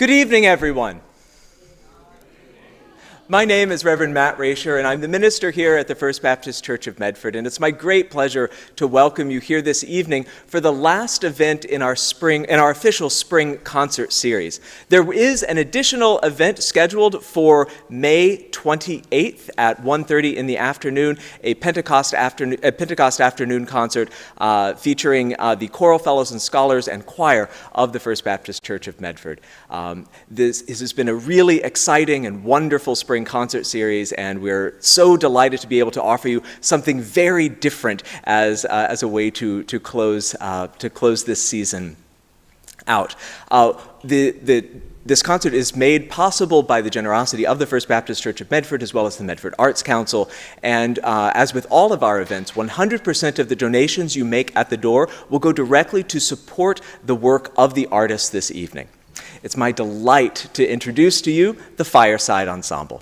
Good evening, everyone. My name is Reverend Matt Rasher, and I'm the minister here at the First Baptist Church of Medford, and it's my great pleasure to welcome you here this evening for the last event in our official spring concert series. There is an additional event scheduled for May 28th at 1:30 in the afternoon, a Pentecost afternoon concert featuring the choral fellows and scholars and choir of the First Baptist Church of Medford. This has been a really exciting and wonderful spring concert series, and we're so delighted to be able to offer you something very different as a way to close this season out. This concert is made possible by the generosity of the First Baptist Church of Medford as well as the Medford Arts Council, and as with all of our events, 100% of the donations you make at the door will go directly to support the work of the artists this evening. It's my delight to introduce to you the Fireside Ensemble.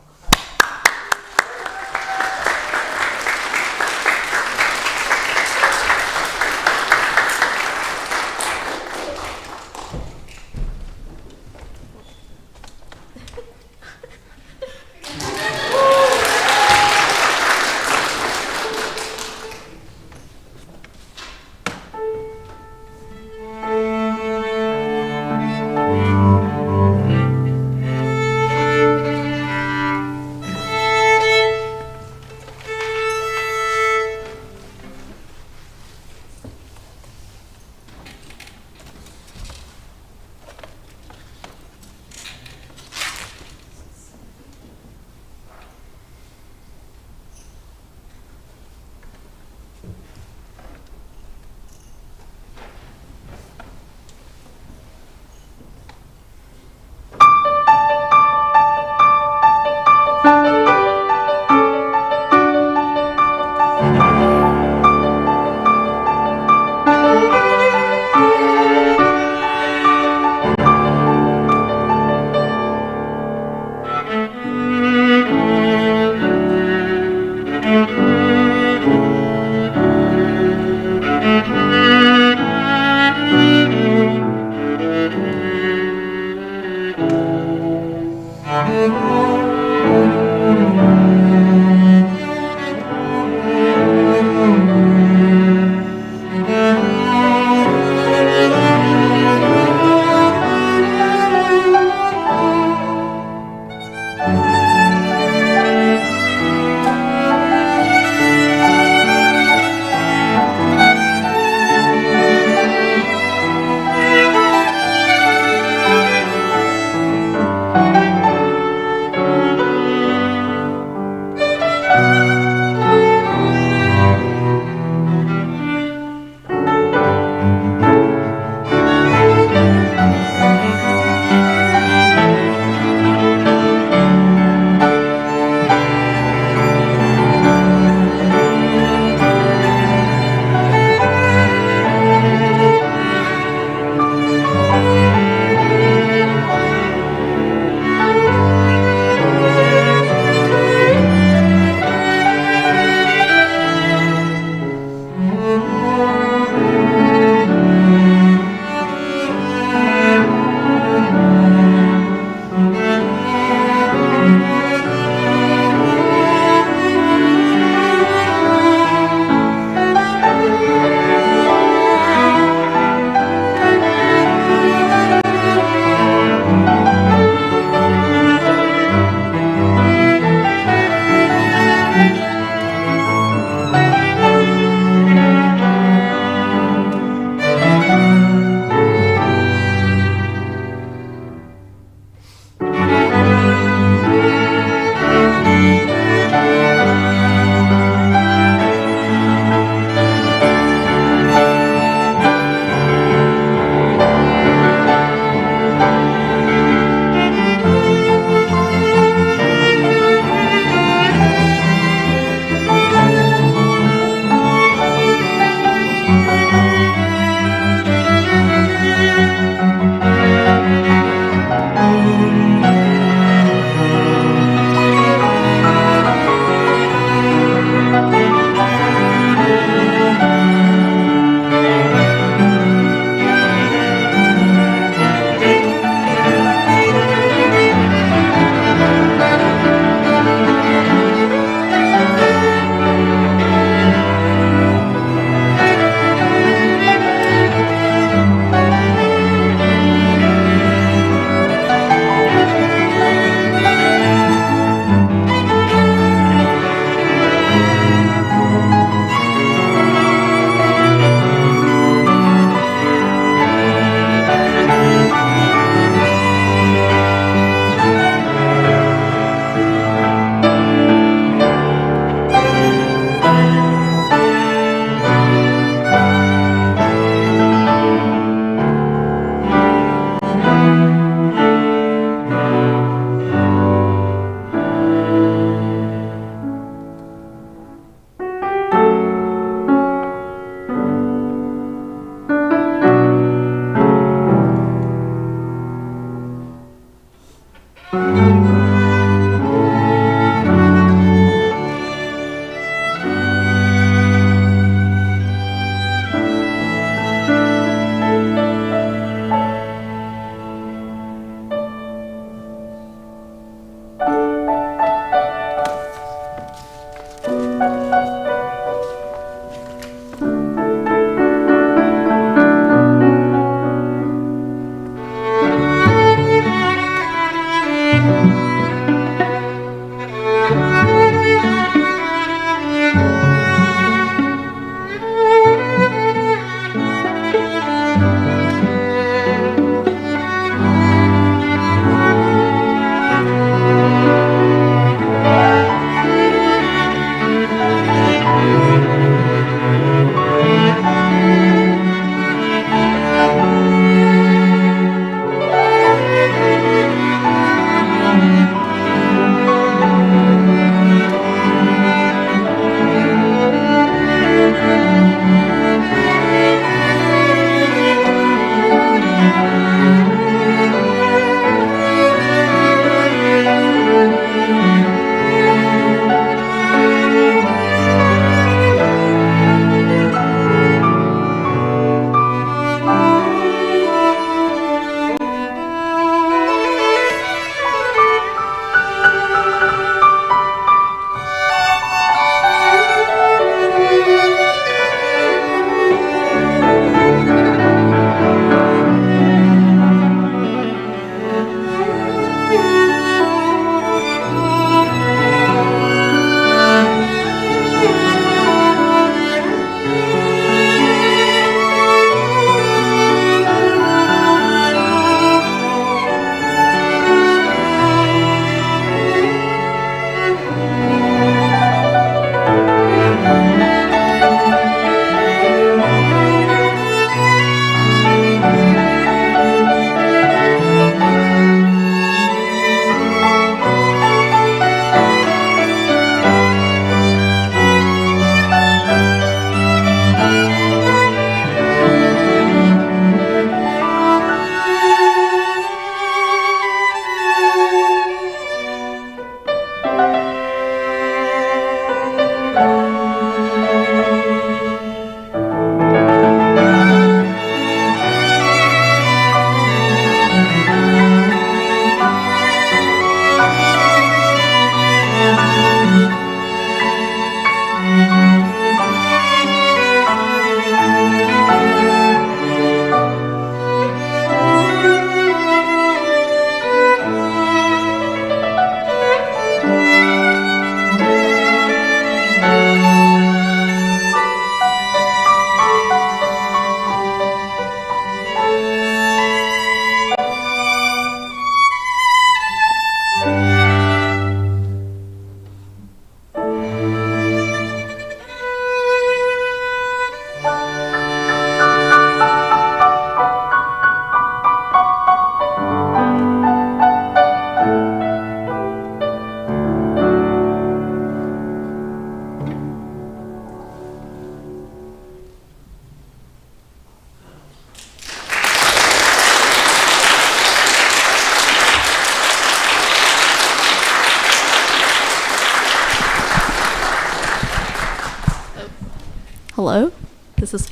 Hello? This is...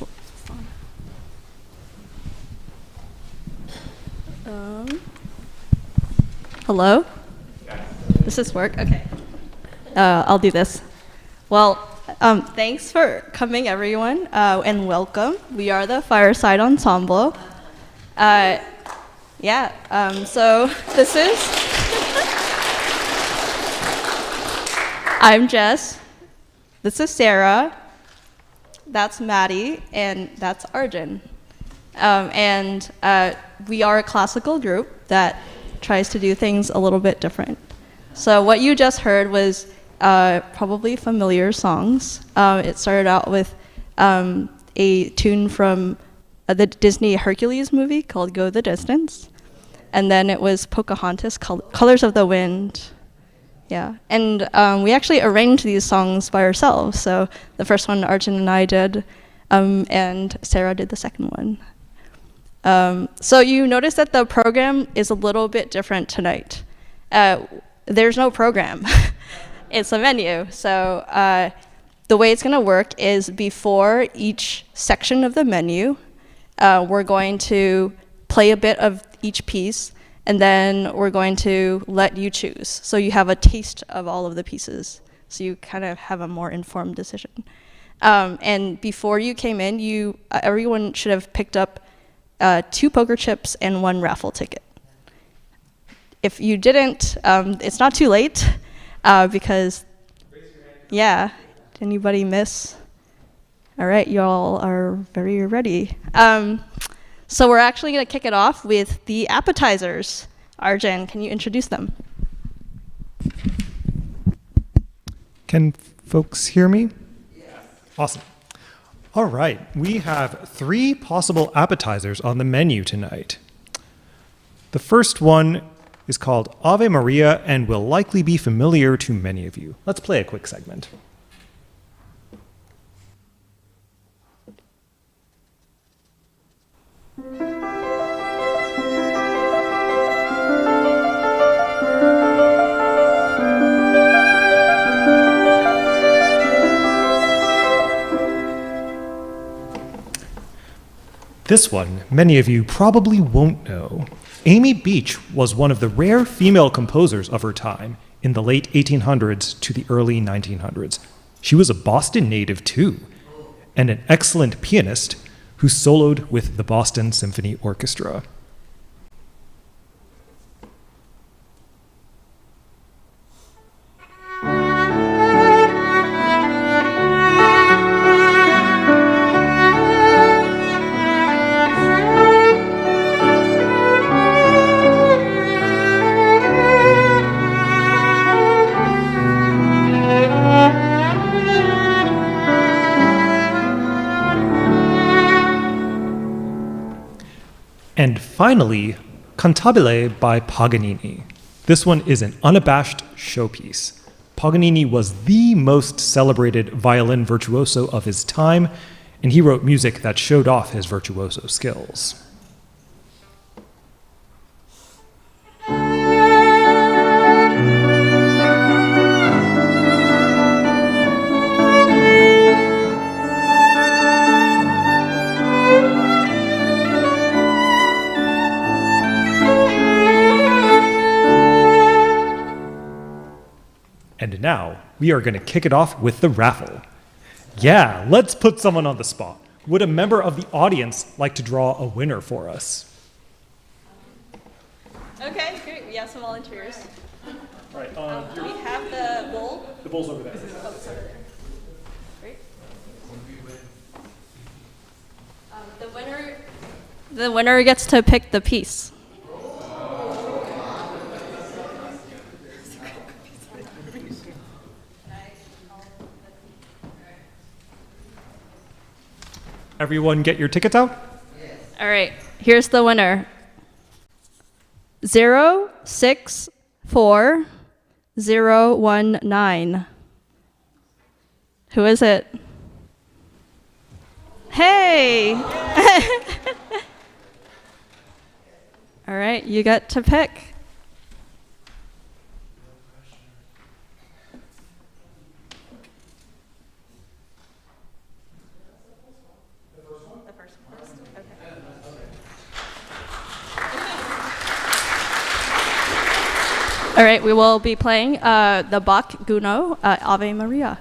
hello? Does this work? Okay. I'll do this. Well, thanks for coming, everyone, and welcome. We are the Fireside Ensemble. So this is... I'm Jess. This is Sarah. That's Maddie, and that's Arjun. We are a classical group that tries to do things a little bit different. So what you just heard was probably familiar songs. It started out with a tune from the Disney Hercules movie called Go the Distance. And then it was Pocahontas, Colors of the Wind. Yeah, and we actually arranged these songs by ourselves. So the first one Arjun and I did, and Sarah did the second one. So you notice that the program is a little bit different tonight. There's no program. It's a menu. So the way it's going to work is before each section of the menu, we're going to play a bit of each piece, and then we're going to let you choose. So you have a taste of all of the pieces. So you kind of have a more informed decision. And before you came in, everyone should have picked up 2 poker chips and 1 raffle ticket. If you didn't, it's not too late, because, yeah, did anybody miss? All right, y'all are very ready. So we're actually going to kick it off with the appetizers. Arjun, can you introduce them? Can folks hear me? Yes. Awesome. All right, we have 3 possible appetizers on the menu tonight. The first one is called Ave Maria and will likely be familiar to many of you. Let's play a quick segment. This one, many of you probably won't know. Amy Beach was one of the rare female composers of her time in the late 1800s to the early 1900s. She was a Boston native too, and an excellent pianist who soloed with the Boston Symphony Orchestra. And finally, Cantabile by Paganini. This one is an unabashed showpiece. Paganini was the most celebrated violin virtuoso of his time, and he wrote music that showed off his virtuoso skills. And now, we are going to kick it off with the raffle. Yeah, let's put someone on the spot. Would a member of the audience like to draw a winner for us? Okay, great. We have some volunteers. All right. Do we have the bowl? The bowl's over there. Oh, it's over there. Great. The winner gets to pick the piece. Everyone get your tickets out? Yes. All right, here's the winner. 064019. Who is it? Hey! All right, you get to pick. All right, we will be playing the Bach Gounod, Ave Maria.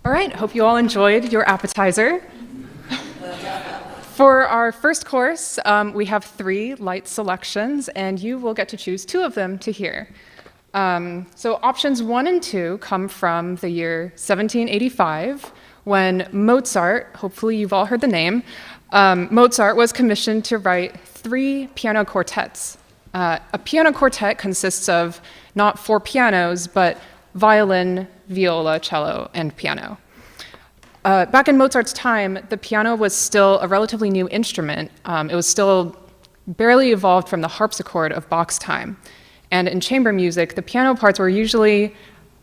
All right, hope you all enjoyed your appetizer. For our first course, we have 3 light selections, and you will get to choose 2 of them to hear. So options 1 and 2 come from the year 1785, when Mozart, hopefully you've all heard the name, Mozart was commissioned to write 3 piano quartets. A piano quartet consists of not 4 pianos, but violin, viola, cello, and piano. Back in Mozart's time, the piano was still a relatively new instrument. It was still barely evolved from the harpsichord of Bach's time. And in chamber music, the piano parts were usually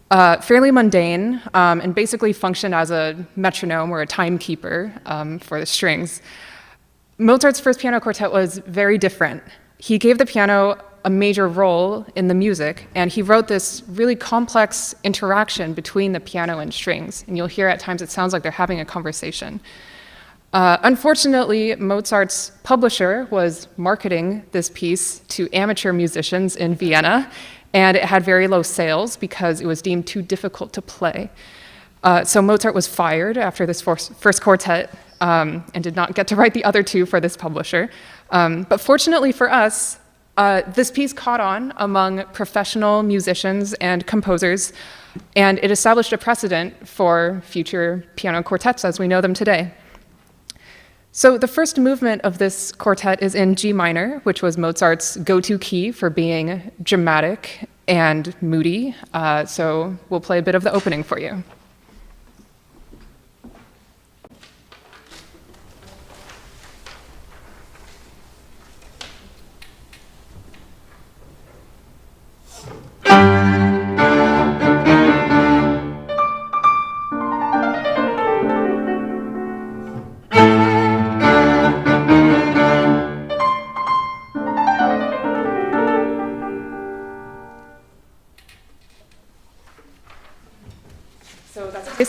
fairly mundane and basically functioned as a metronome or a timekeeper for the strings. Mozart's first piano quartet was very different. He gave the piano a major role in the music, and he wrote this really complex interaction between the piano and strings. And you'll hear at times it sounds like they're having a conversation. Unfortunately, Mozart's publisher was marketing this piece to amateur musicians in Vienna, and it had very low sales because it was deemed too difficult to play. So Mozart was fired after this first quartet and did not get to write the other 2 for this publisher. But fortunately for us, this piece caught on among professional musicians and composers, and it established a precedent for future piano quartets as we know them today. So the first movement of this quartet is in G minor, which was Mozart's go-to key for being dramatic and moody. So we'll play a bit of the opening for you.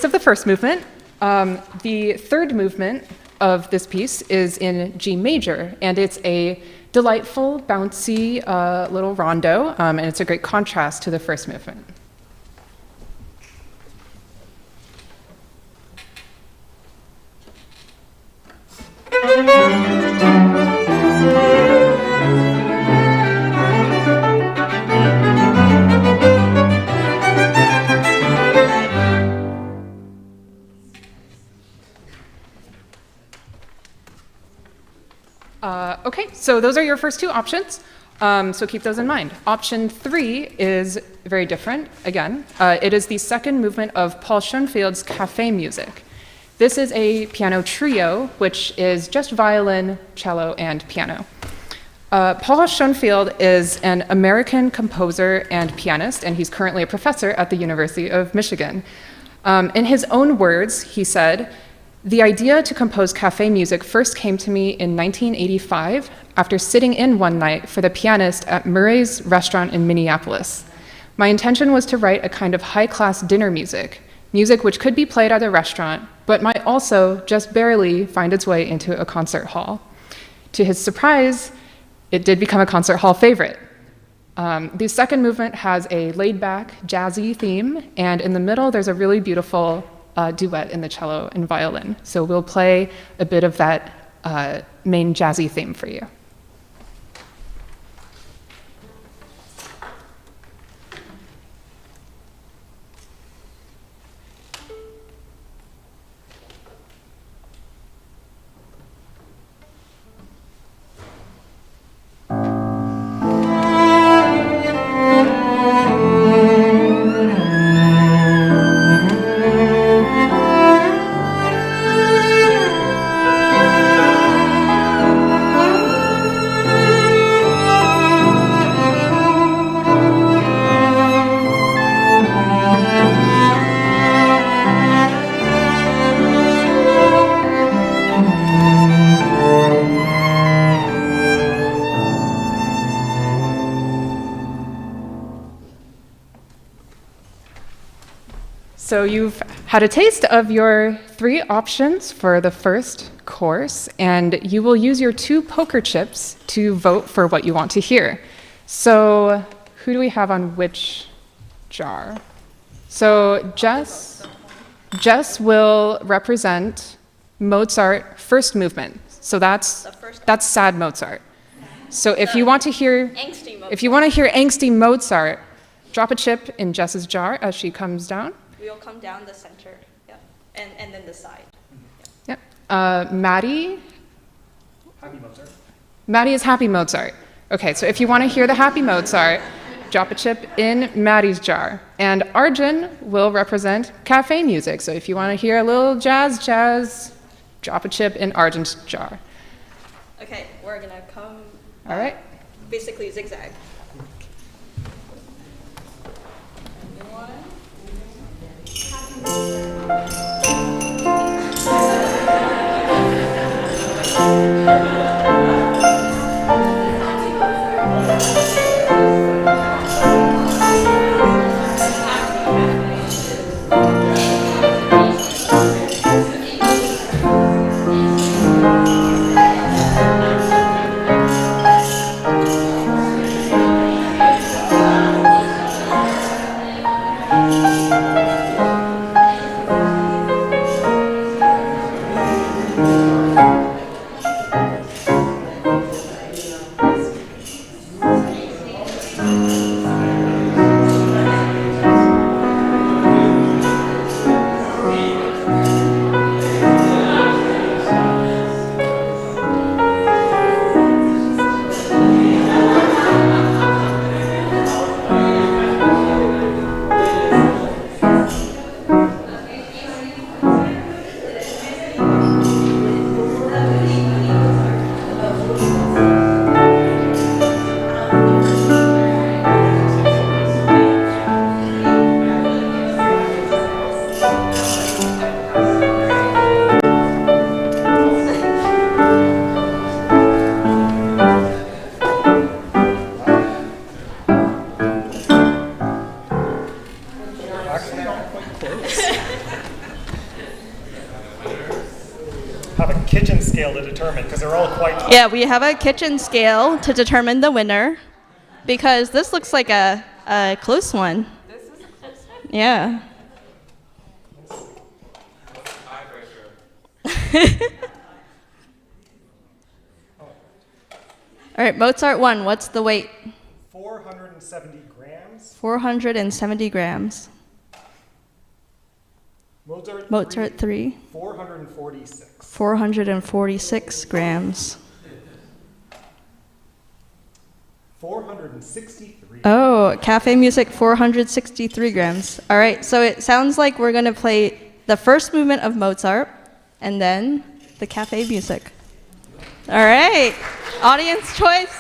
Of the first movement. The third movement of this piece is in G major, and it's a delightful, bouncy little rondo, and it's a great contrast to the first movement. Okay, so those are your first 2 options, so keep those in mind. Option 3 is very different, again. It is the second movement of Paul Schoenfield's Café music. This is a piano trio, which is just violin, cello, and piano. Paul Schoenfield is an American composer and pianist, and he's currently a professor at the University of Michigan. In his own words, he said, "The idea to compose café music first came to me in 1985 after sitting in one night for the pianist at Murray's restaurant in Minneapolis. My intention was to write a kind of high-class dinner music which could be played at a restaurant, but might also just barely find its way into a concert hall. To his surprise, it did become a concert hall favorite." The second movement has a laid-back, jazzy theme, and in the middle there's a really beautiful duet in the cello and violin. So we'll play a bit of that main jazzy theme for you. So you've had a taste of your 3 options for the first course, and you will use your 2 poker chips to vote for what you want to hear. So who do we have on which jar? So Jess will represent Mozart first movement. So that's sad Mozart. So if you want to hear angsty Mozart, drop a chip in Jess's jar as she comes down. We'll come down the center, yeah, and then the side. Yep. Maddie, Happy Mozart. Maddie is happy Mozart. Okay, so if you want to hear the happy Mozart, drop a chip in Maddie's jar. And Arjun will represent cafe music. So if you want to hear a little jazz, drop a chip in Arjun's jar. Okay, we're gonna come. All right. Basically zigzag. Have a kitchen scale to determine, because they're all quite. Yeah, we have a kitchen scale to determine the winner because this looks like a close one. This is a close one? Yeah. All right, Mozart 1, what's the weight? 470 grams. 470 grams. Mozart 3, 446. 446 grams. 463. Oh, cafe music, 463 grams. All right, so it sounds like we're going to play the first movement of Mozart and then the cafe music. All right, audience choice.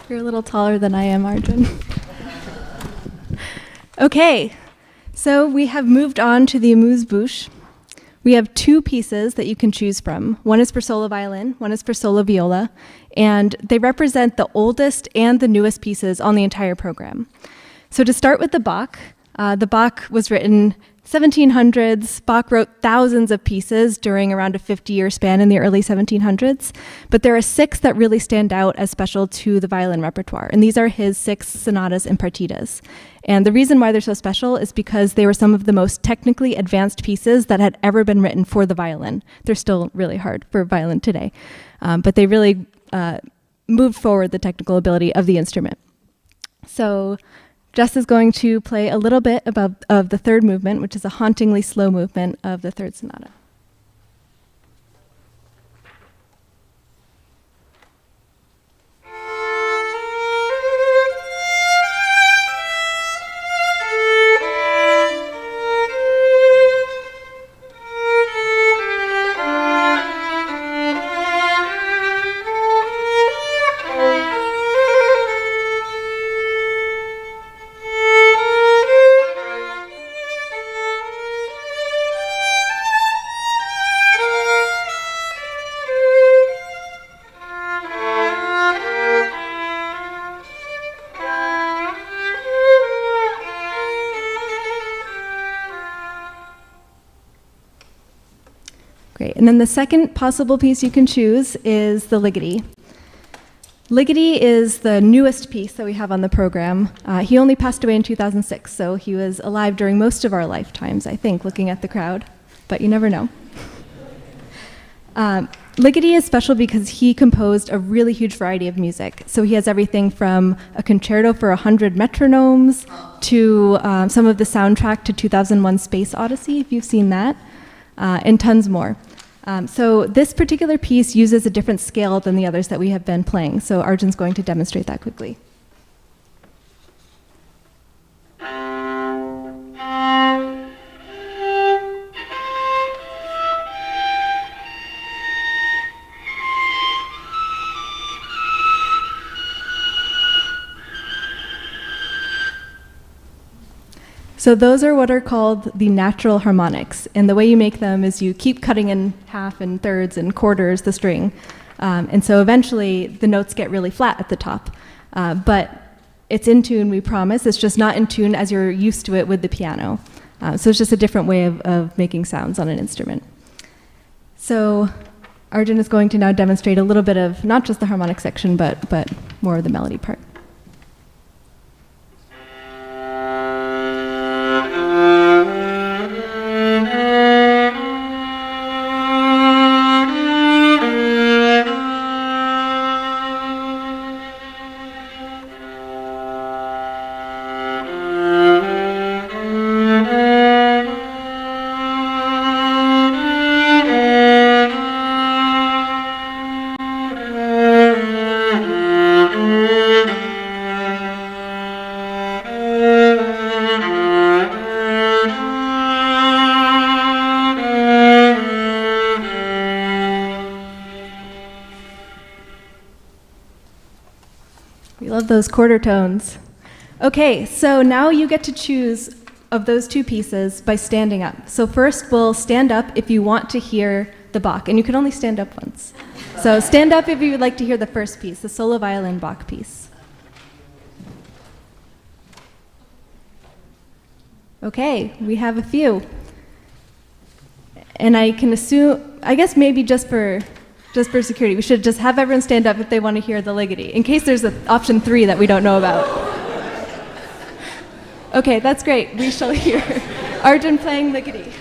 You're a little taller than I am, Arjun. Okay, so we have moved on to the amuse-bouche. We have two pieces that you can choose from. One is for solo violin, one is for solo viola, and they represent the oldest and the newest pieces on the entire program. So to start with the Bach was written 1700s. Bach wrote thousands of pieces during around a 50-year span in the early 1700s, but there are 6 that really stand out as special to the violin repertoire, and these are his 6 sonatas and partitas. And the reason why they're so special is because they were some of the most technically advanced pieces that had ever been written for the violin. They're still really hard for violin today, but they really moved forward the technical ability of the instrument. So Jess is going to play a little bit of the third movement, which is a hauntingly slow movement of the third sonata. Great, and then the second possible piece you can choose is the Ligeti. Ligeti is the newest piece that we have on the program. He only passed away in 2006, so he was alive during most of our lifetimes, I think, looking at the crowd, but you never know. Ligeti is special because he composed a really huge variety of music. So he has everything from a concerto for 100 metronomes to some of the soundtrack to 2001 Space Odyssey, if you've seen that, and tons more. So this particular piece uses a different scale than the others that we have been playing. So Arjun's going to demonstrate that quickly. So those are what are called the natural harmonics. And the way you make them is you keep cutting in half and thirds and quarters the string. And so eventually the notes get really flat at the top. But it's in tune, we promise. It's just not in tune as you're used to it with the piano. So it's just a different way of making sounds on an instrument. So Arjun is going to now demonstrate a little bit of not just the harmonic section, but more of the melody part. We love those quarter tones. Okay, so now you get to choose of those two pieces by standing up. So first we'll stand up if you want to hear the Bach, and you can only stand up once. So stand up if you would like to hear the first piece, the solo violin Bach piece. Okay, we have a few. And I can assume, I guess maybe just for security, we should just have everyone stand up if they want to hear the Ligeti, in case there's an option 3 that we don't know about. Okay, that's great. We shall hear Arjun playing Ligeti.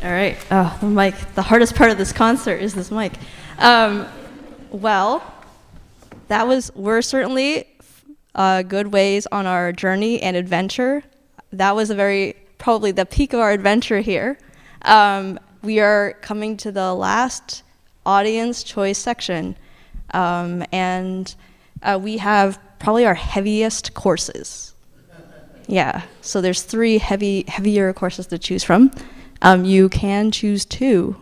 All right. Oh, the mic. The hardest part of this concert is this mic. Well, we're certainly good ways on our journey and adventure. That was probably the peak of our adventure here. We are coming to the last audience choice section, and we have probably our heaviest courses. Yeah, so there's 3 heavier courses to choose from. You can choose 2.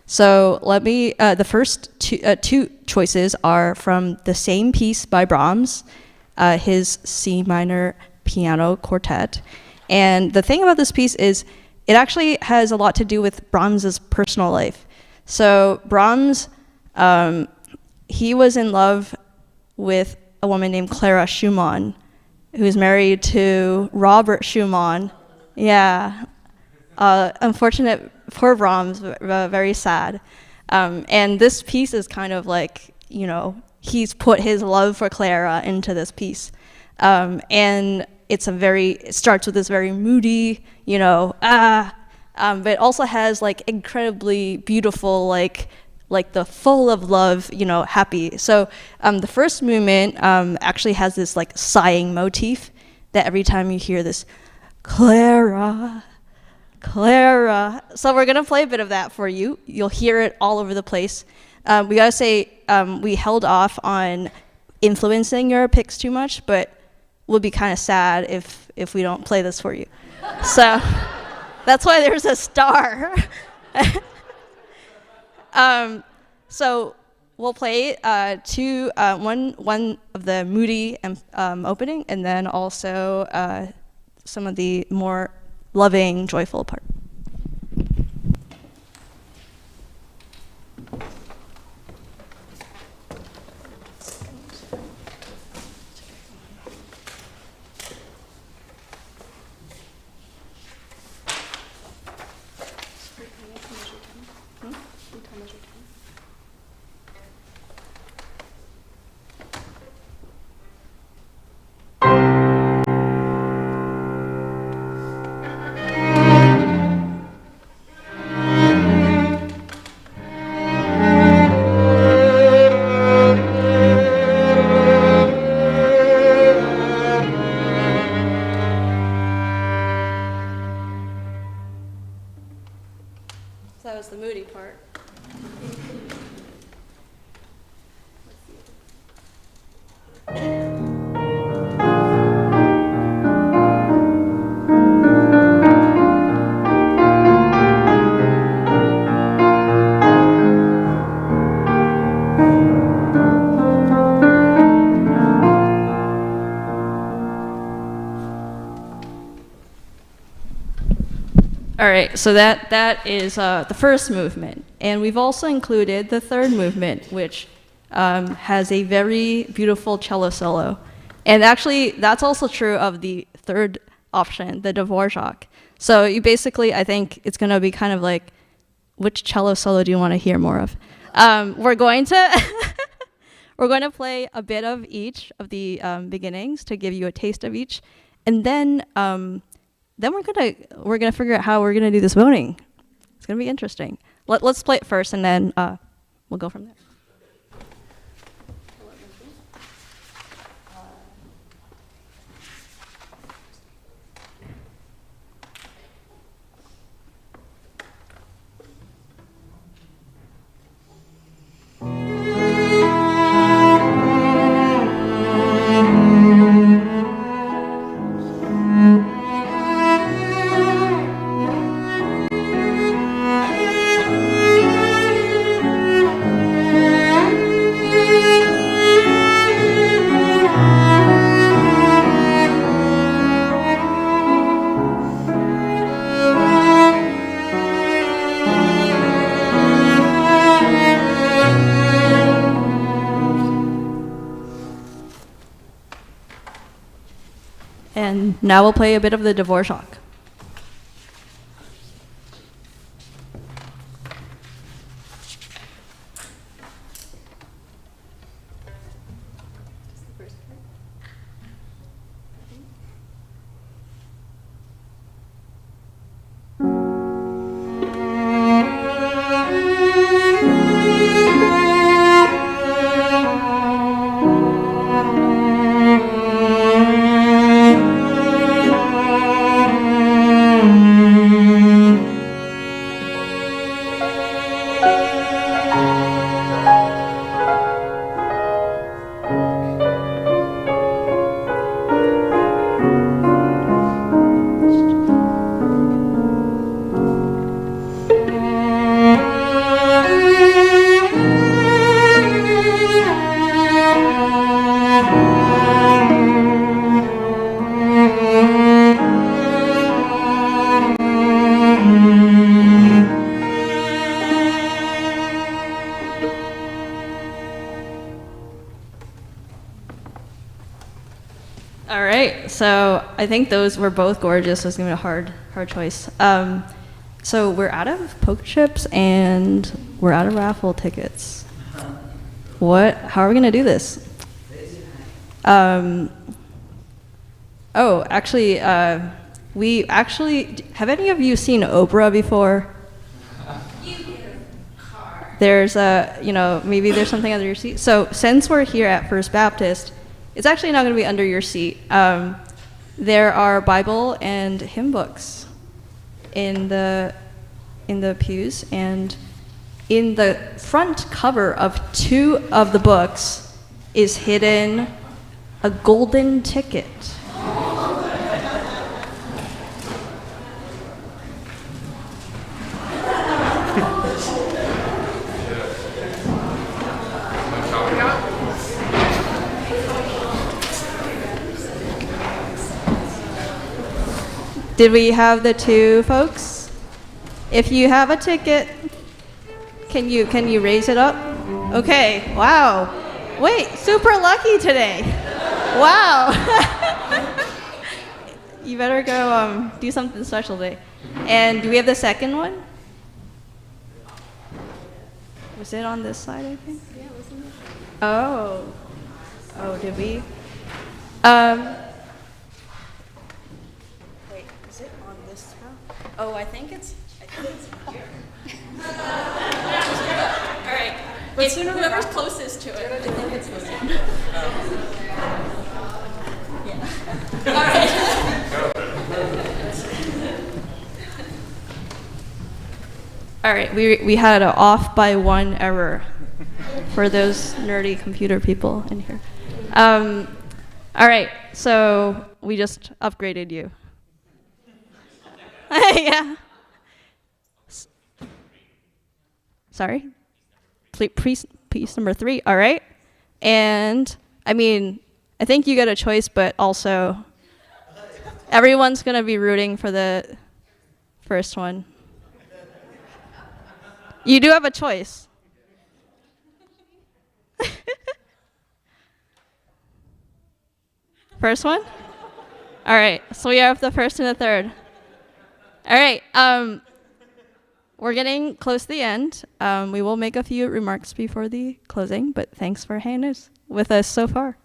So the first two choices are from the same piece by Brahms, his C minor piano quartet. And the thing about this piece is it actually has a lot to do with Brahms's personal life. So Brahms, he was in love with a woman named Clara Schumann, who is married to Robert Schumann. Yeah, unfortunate for Brahms, very sad. And this piece is kind of like, he's put his love for Clara into this piece. And it starts with this very moody, but it also has like incredibly beautiful, like the full of love, happy. So the first movement actually has this like sighing motif that every time you hear this, Clara, Clara. So we're gonna play a bit of that for you. You'll hear it all over the place. We gotta say we held off on influencing your picks too much, but we'll be kind of sad if we don't play this for you. So that's why there's a star. So we'll play one of the moody opening, and then also some of the more loving, joyful part. So that was the moody part. All right, so that is the first movement. And we've also included the third movement, which has a very beautiful cello solo. And actually, that's also true of the third option, the Dvorak. So you basically, I think it's going to be kind of like, which cello solo do you want to hear more of? We're going to play a bit of each of the beginnings to give you a taste of each. And then we're gonna figure out how we're gonna do this voting. It's gonna be interesting. Let's play it first, and then we'll go from there. And now we'll play a bit of the Dvorak. I think those were both gorgeous. So it's gonna be a hard choice. So we're out of poke chips and we're out of raffle tickets. How are we gonna do this? Actually, have any of you seen Oprah before? There's maybe there's something under your seat. So since we're here at First Baptist, it's actually not going to be under your seat. There are Bible and hymn books in the pews, and in the front cover of 2 of the books is hidden a golden ticket. Did we have the 2 folks? If you have a ticket, can you raise it up? Okay, wow. Wait, super lucky today. Wow. You better go do something special today. And do we have the second one? Was it on this side, I think? Yeah, it was on this side. Oh, did we? Wait, is it on this row? Oh, I think it's here. All right. It's whoever's closest to it. I think it's this one. Yeah. All right. All right, we had an off by 1 error for those nerdy computer people in here. All right, so we just upgraded you. Yeah. Sorry? Piece number 3, all right. And, I think you get a choice, but also everyone's going to be rooting for the first one. You do have a choice. First one? All right, so we have the first and the third. All right, we're getting close to the end. We will make a few remarks before the closing, but thanks for hanging with us so far.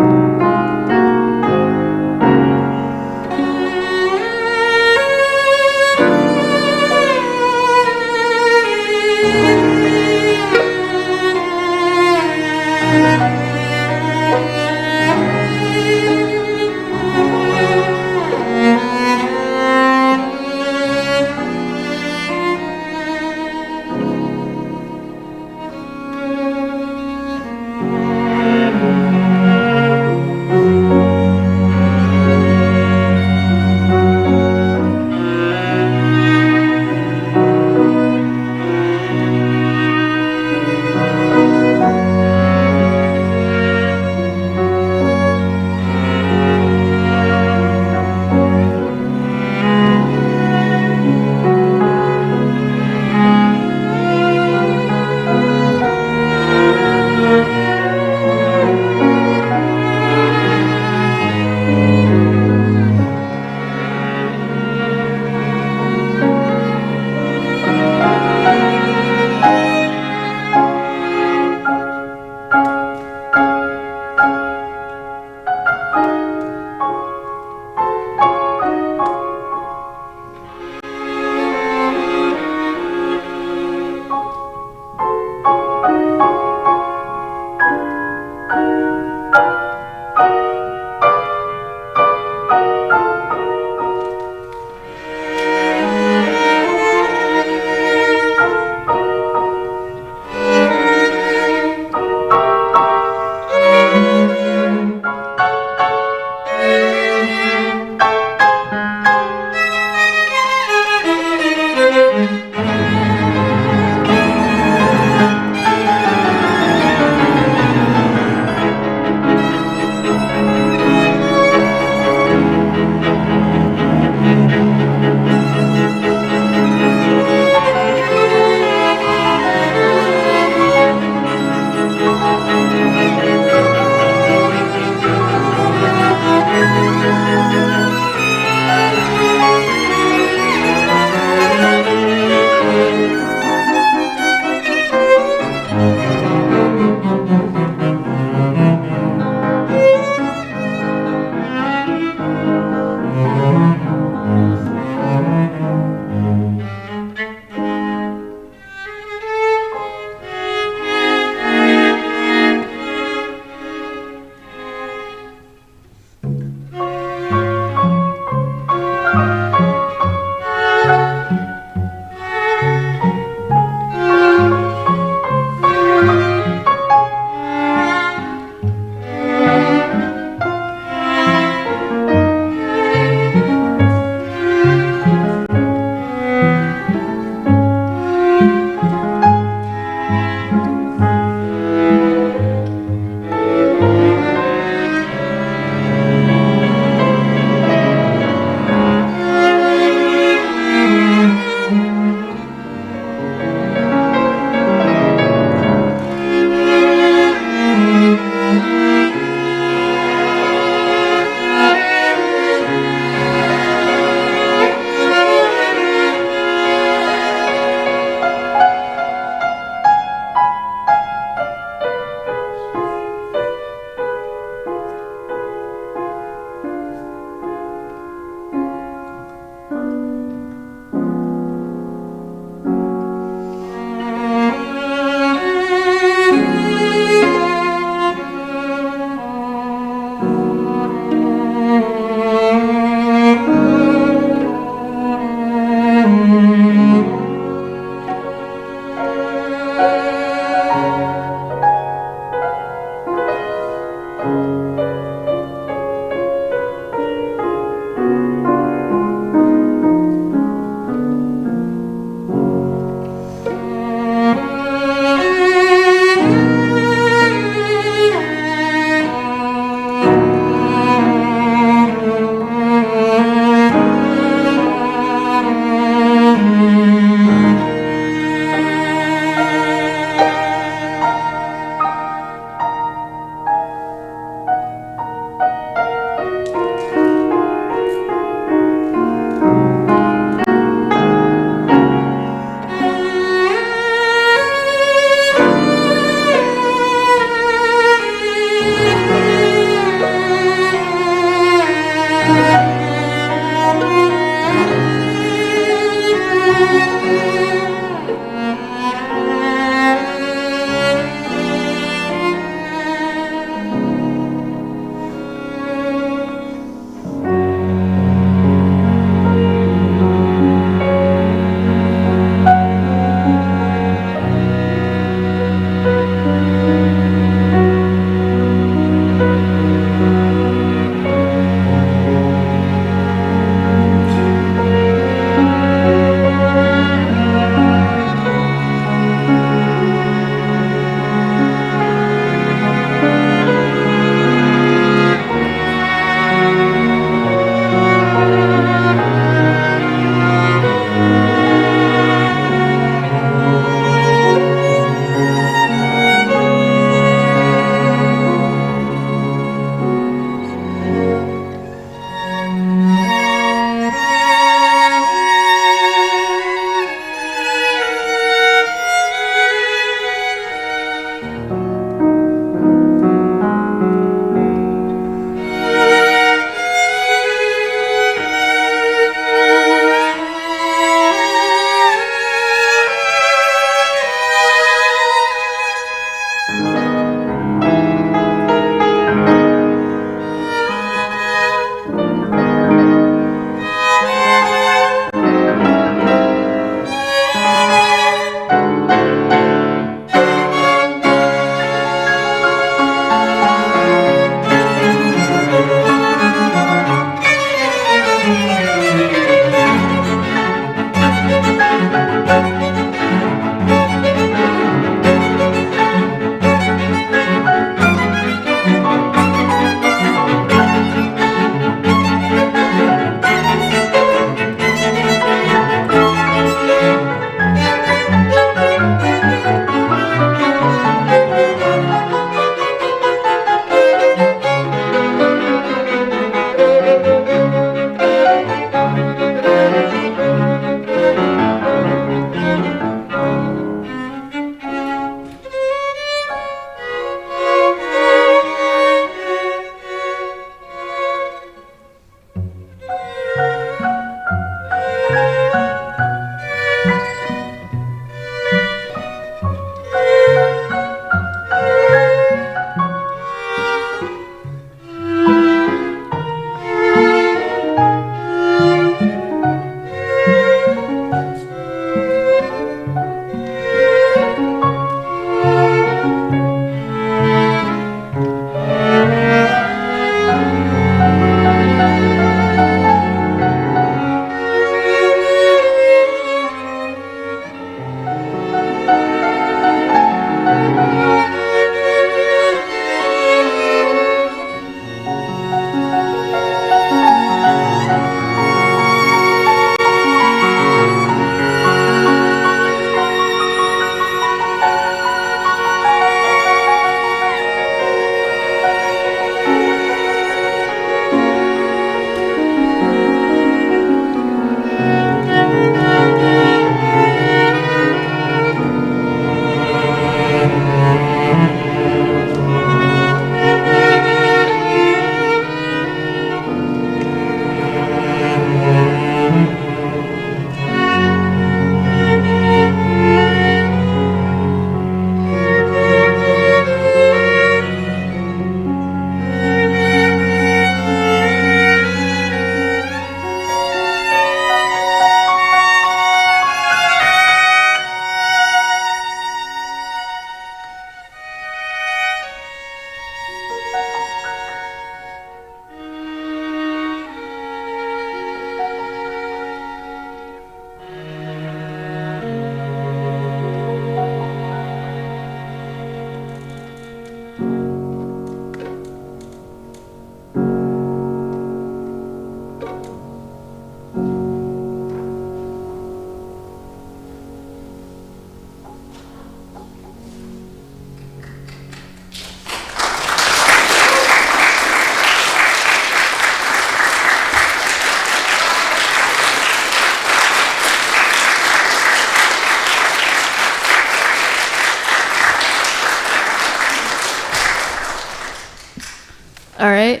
All right,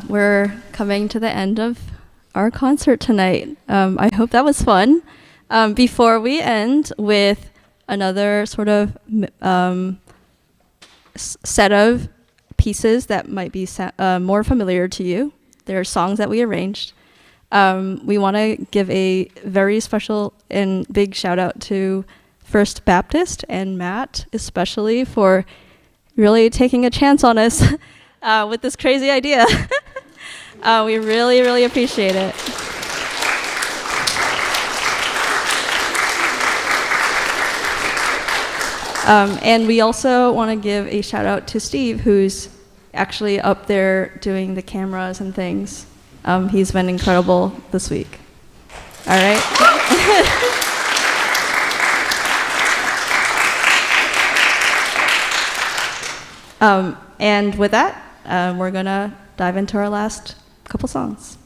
we're coming to the end of our concert tonight. I hope that was fun. Before we end with another sort of set of pieces that might be more familiar to you, there are songs that we arranged. We want to give a very special and big shout out to First Baptist and Matt, especially for really taking a chance on us with this crazy idea. We really, really appreciate it. And we also want to give a shout out to Steve, who's actually up there doing the cameras and things. He's been incredible this week. All right. And with that, we're going to dive into our last couple songs.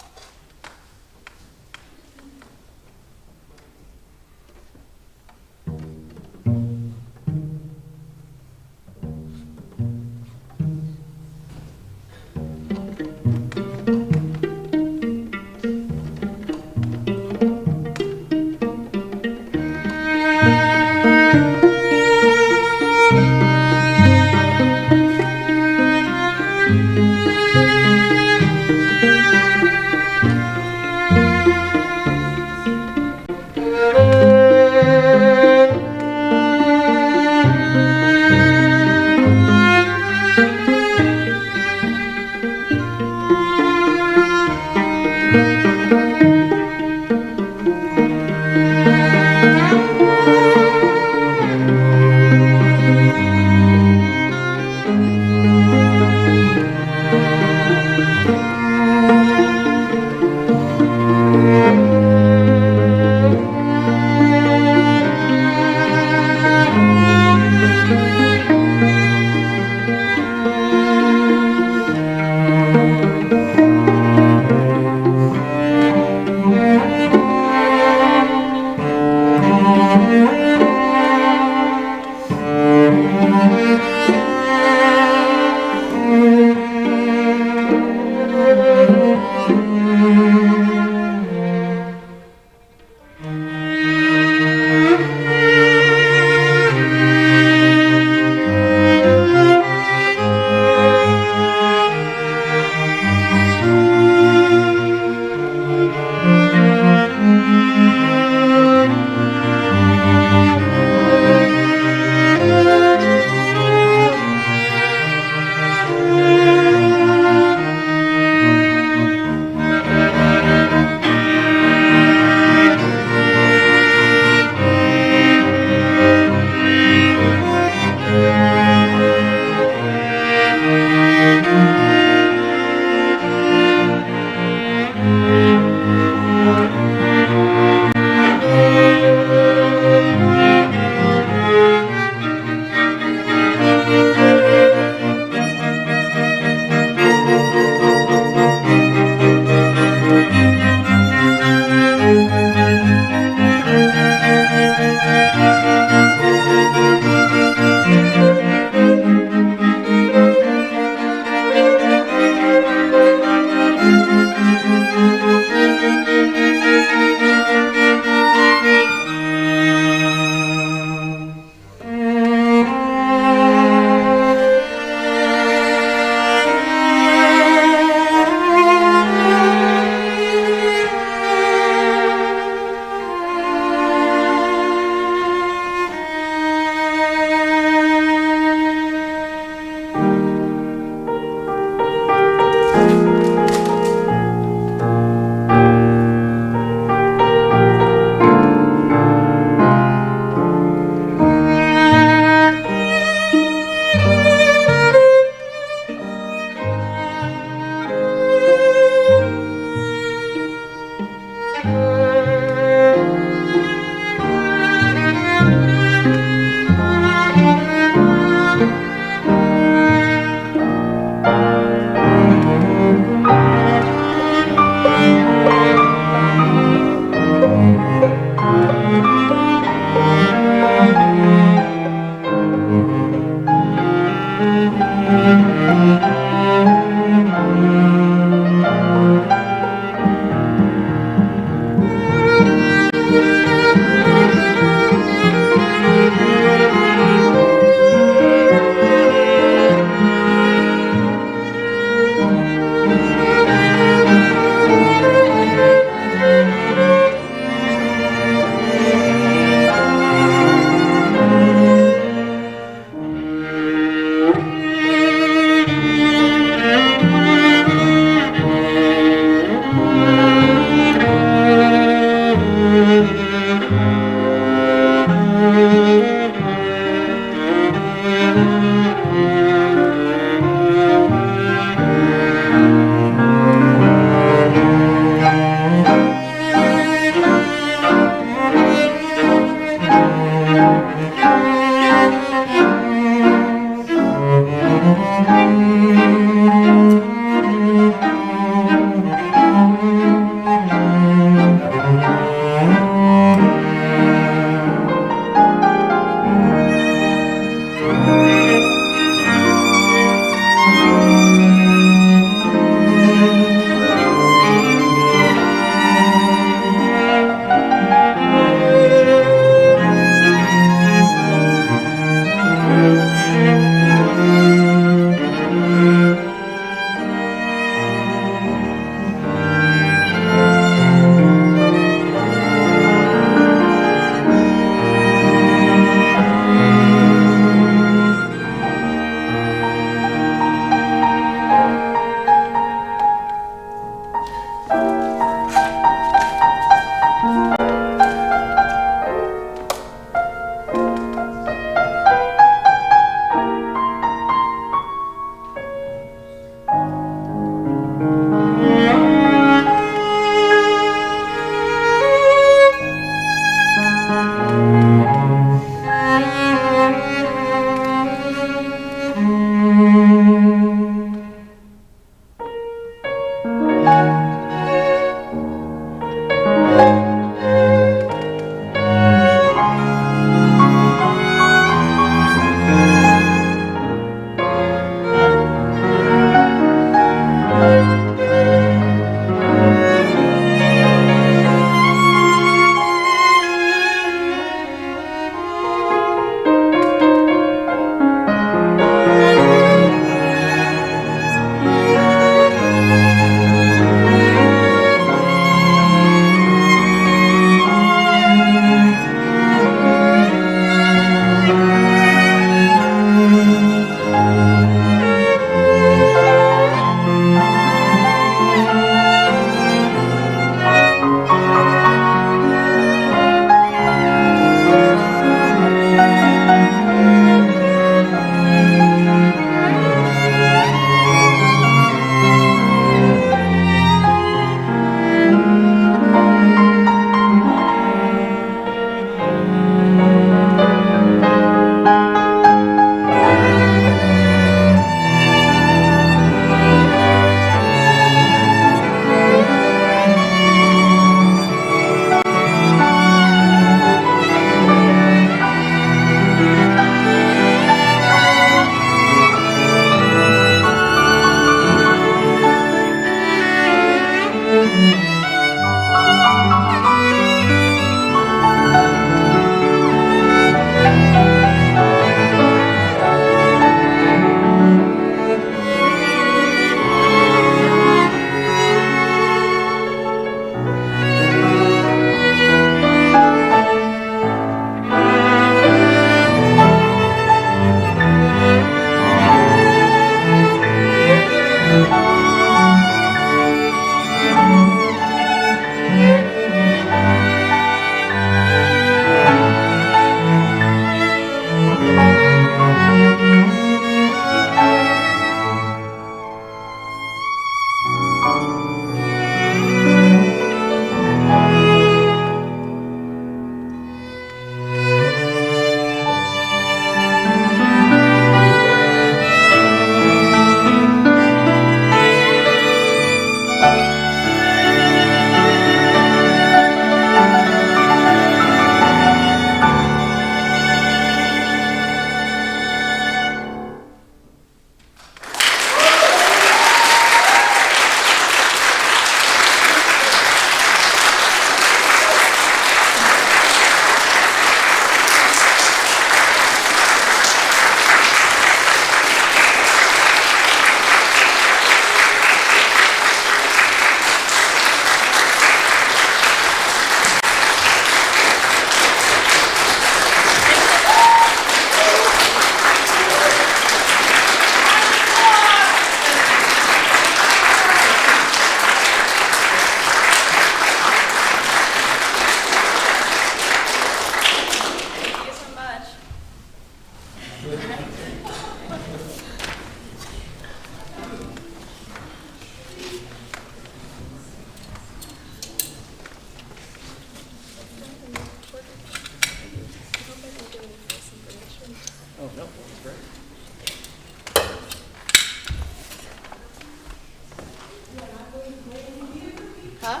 Huh?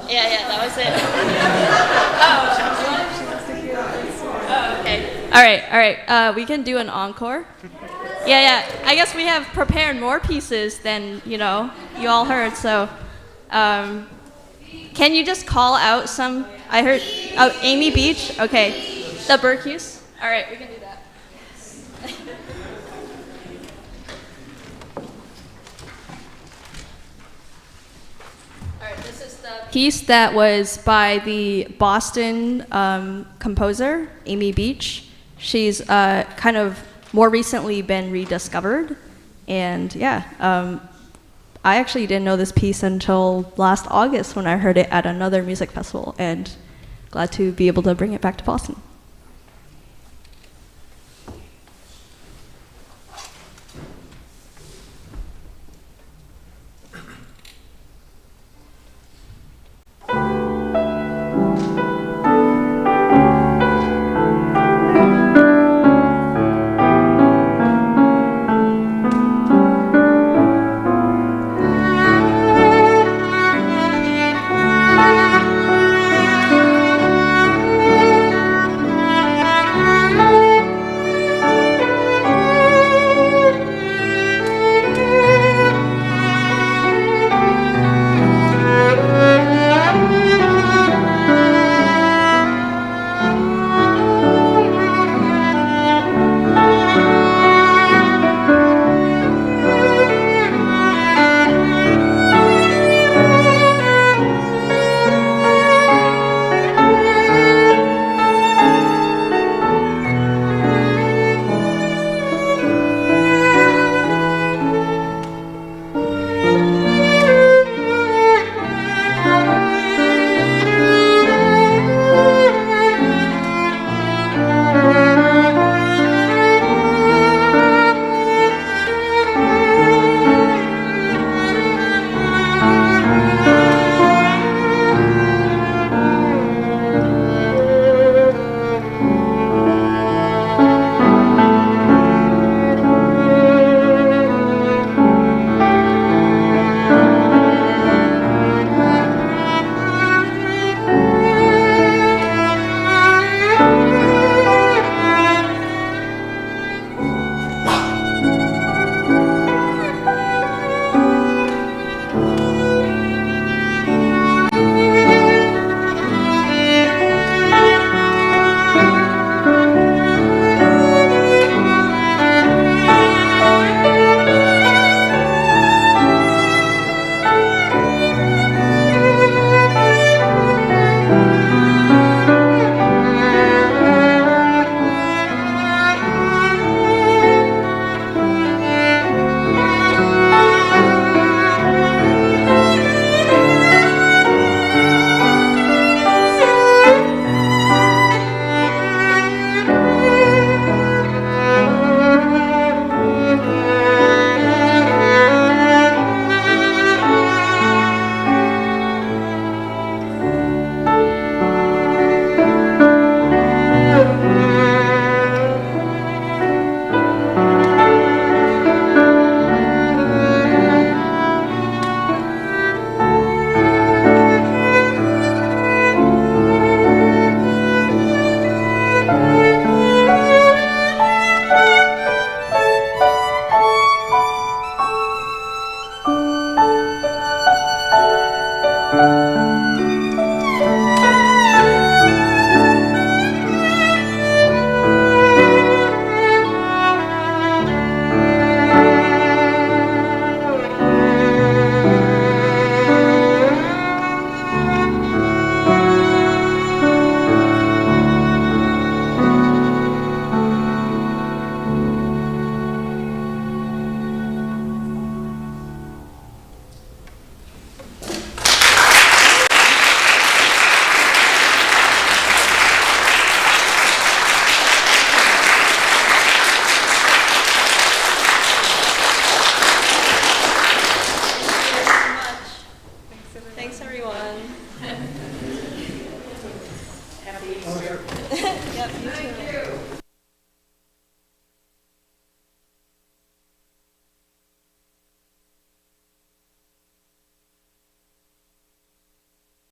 Yeah, that was it. Oh, okay. All right. We can do an encore. Yeah. I guess we have prepared more pieces than, you all heard. So, can you just call out some? I heard, Amy Beach. Okay. The Berkuse. All right, we can do that. This is the piece that was by the Boston composer, Amy Beach. She's kind of more recently been rediscovered. And I actually didn't know this piece until last August when I heard it at another music festival, and glad to be able to bring it back to Boston.